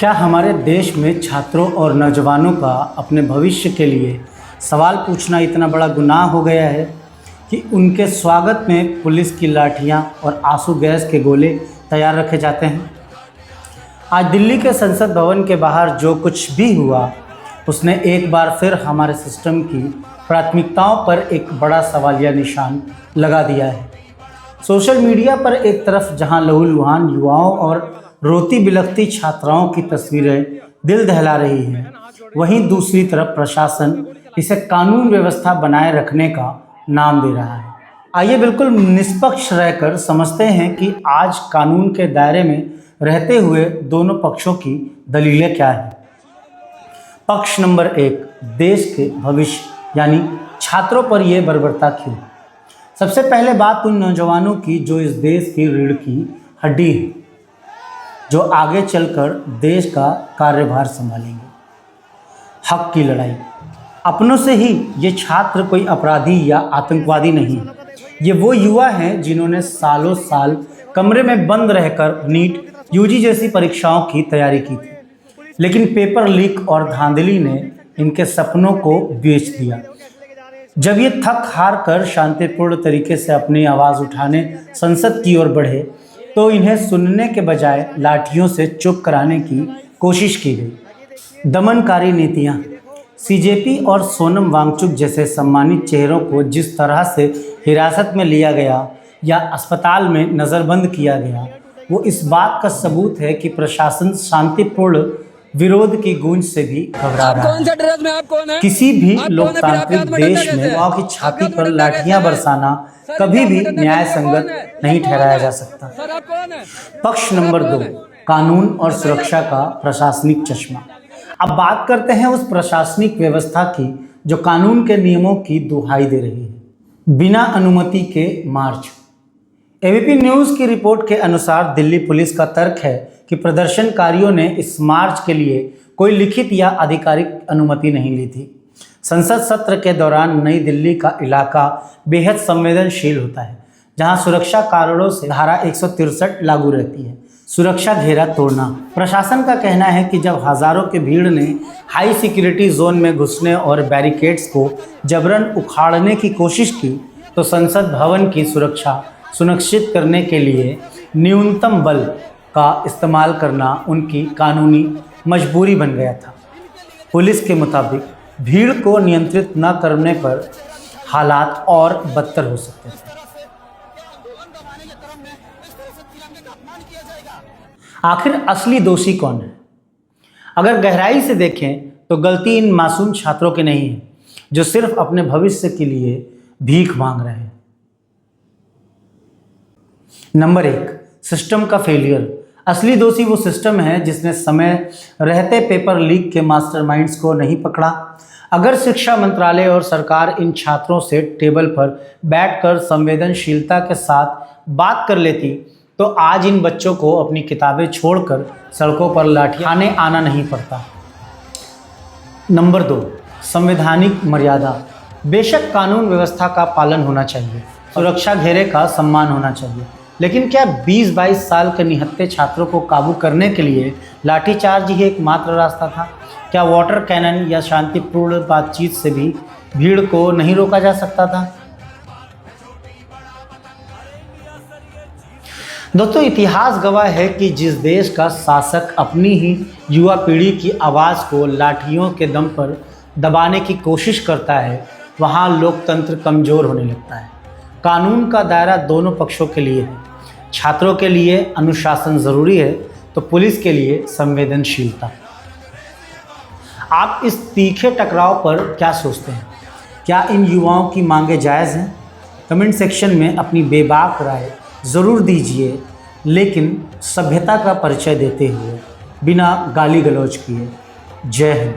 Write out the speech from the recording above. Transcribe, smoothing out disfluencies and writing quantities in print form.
क्या हमारे देश में छात्रों और नौजवानों का अपने भविष्य के लिए सवाल पूछना इतना बड़ा गुनाह हो गया है कि उनके स्वागत में पुलिस की लाठियां और आंसू गैस के गोले तैयार रखे जाते हैं? आज दिल्ली के संसद भवन के बाहर जो कुछ भी हुआ उसने एक बार फिर हमारे सिस्टम की प्राथमिकताओं पर एक बड़ा सवालिया निशान लगा दिया है। सोशल मीडिया पर एक तरफ जहां लहूलुहान युवाओं और रोती बिलखती छात्राओं की तस्वीरें दिल दहला रही हैं, वहीं दूसरी तरफ प्रशासन इसे कानून व्यवस्था बनाए रखने का नाम दे रहा है। आइए बिल्कुल निष्पक्ष रहकर समझते हैं कि आज कानून के दायरे में रहते हुए दोनों पक्षों की दलीलें क्या हैं। पक्ष नंबर 1, देश के भविष्य यानी छात्रों पर यह बर्बरता क्यों? सबसे पहले बात उन नौजवानों की जो इस देश की रीढ़ की हड्डी है, जो आगे चलकर देश का कार्यभार संभालेंगे। हक की लड़ाई। अपनों से ही ये छात्र कोई अपराधी या आतंकवादी नहीं, ये वो युवा हैं जिन्होंने सालों साल कमरे में बंद रहकर नीट, यूजी जैसी परीक्षाओं की तैयारी की थी, लेकिन पेपर लीक और धांधली ने इनके सपनों को बेच दिया। जब ये थक हार कर शांतिपूर्ण तरीके से अपनी आवाज़ उठाने संसद की ओर बढ़े तो इन्हें सुनने के बजाय लाठियों से चुप कराने की कोशिश की गई। दमनकारी नीतियां। सीजेपी और सोनम वांगचुक जैसे सम्मानित चेहरों को जिस तरह से हिरासत में लिया गया या अस्पताल में नज़रबंद किया गया, वो इस बात का सबूत है कि प्रशासन शांतिपूर्ण विरोध की गूंज से भी घबरा रहा है। किसी भी लोकतांत्रिक देश में युवाओं की छाती पर लाठियां बरसाना कभी भी न्याय संगत नहीं ठहराया जा सकता। पक्ष नंबर 2, कानून और सुरक्षा का प्रशासनिक चश्मा। अब बात करते हैं उस प्रशासनिक व्यवस्था की जो कानून के नियमों की दुहाई दे रही है। बिना अनुमति के मार्च। एबीपी न्यूज़ की रिपोर्ट के अनुसार दिल्ली पुलिस का तर्क है कि प्रदर्शनकारियों ने इस मार्च के लिए कोई लिखित या आधिकारिक अनुमति नहीं ली थी। संसद सत्र के दौरान नई दिल्ली का इलाका बेहद संवेदनशील होता है, जहां सुरक्षा कारणों से धारा 163 लागू रहती है। सुरक्षा घेरा तोड़ना। प्रशासन का कहना है कि जब हजारों की भीड़ ने हाई सिक्योरिटी जोन में घुसने और बैरिकेड्स को जबरन उखाड़ने की कोशिश की तो संसद भवन की सुरक्षा सुनिश्चित करने के लिए न्यूनतम बल का इस्तेमाल करना उनकी कानूनी मजबूरी बन गया था। पुलिस के मुताबिक भीड़ को नियंत्रित न करने पर हालात और बदतर हो सकते थे। आखिर असली दोषी कौन है? अगर गहराई से देखें तो गलती इन मासूम छात्रों की नहीं है जो सिर्फ अपने भविष्य के लिए भीख मांग रहे हैं। नंबर 1, सिस्टम का फेलियर। असली दोषी वो सिस्टम है जिसने समय रहते पेपर लीक के मास्टरमाइंड्स को नहीं पकड़ा। अगर शिक्षा मंत्रालय और सरकार इन छात्रों से टेबल पर बैठकर संवेदनशीलता के साथ बात कर लेती तो आज इन बच्चों को अपनी किताबें छोड़कर सड़कों पर लाठियां आना नहीं पड़ता। नंबर 2, संवैधानिक मर्यादा। बेशक कानून व्यवस्था का पालन होना चाहिए, सुरक्षा घेरे का सम्मान होना चाहिए, लेकिन क्या 20-22 साल के निहत्थे छात्रों को काबू करने के लिए लाठीचार्ज ही एकमात्र रास्ता था? क्या वाटर कैनन या शांतिपूर्ण बातचीत से भी भीड़ को नहीं रोका जा सकता था? दोस्तों, इतिहास गवाह है कि जिस देश का शासक अपनी ही युवा पीढ़ी की आवाज़ को लाठियों के दम पर दबाने की कोशिश करता है, वहाँ लोकतंत्र कमज़ोर होने लगता है। कानून का दायरा दोनों पक्षों के लिए है। छात्रों के लिए अनुशासन ज़रूरी है तो पुलिस के लिए संवेदनशीलता। आप इस तीखे टकराव पर क्या सोचते हैं? क्या इन युवाओं की मांगें जायज़ हैं? कमेंट सेक्शन में अपनी बेबाक राय ज़रूर दीजिए, लेकिन सभ्यता का परिचय देते हुए, बिना गाली गलौज किए। जय हिंद।